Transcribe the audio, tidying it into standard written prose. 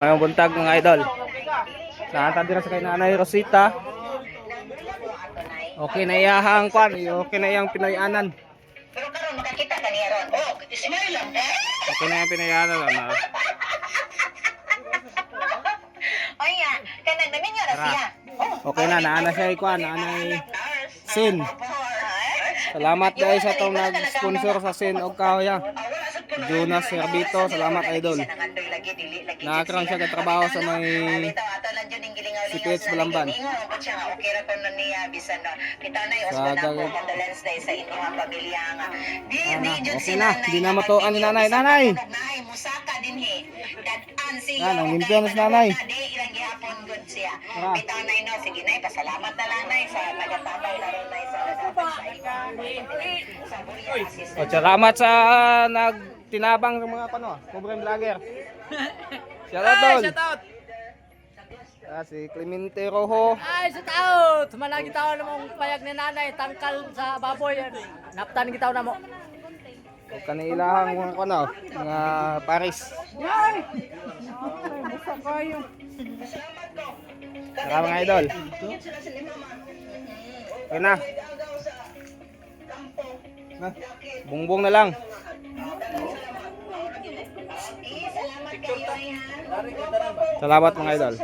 Ngayong buntag mga idol. Nakata dira sa kay Nanay Rosita. Okay na iyahang kwan, okay na iyang pinayanan. Pero karon makakita ka niya ron. Oh, smile lang. Okay na iyang pinayanan na. Oy ya, kanang naminyo na siya. Okay na, naana siya kwan, naanay Sin. Salamat guys sa tong nag-sponsor sa Sin og kahoy. Jonas Herbito, salamat idol. Nakakaroon siya ng trabaho sa may CPH Balamban. Okay na, hindi na matuan ni nanay. Nanay! Yan, ang limpyo na si nanay. Sige na, pasalamat na lang na sa nagatabay na rin sa Salamat sa nagtinabang ng mga pobreng vlogger. Shout out tol. Shout out. Si Clemente Rojo. Ay, shout out. Malagi tao namang payag ni nanay tangkal sa baboy. Naptan kita na mo. O kanilahang mga Paris. Ay. Busa kayo. Tara mga idol. Okay na. Bungbong na lang. Salamat mga idol.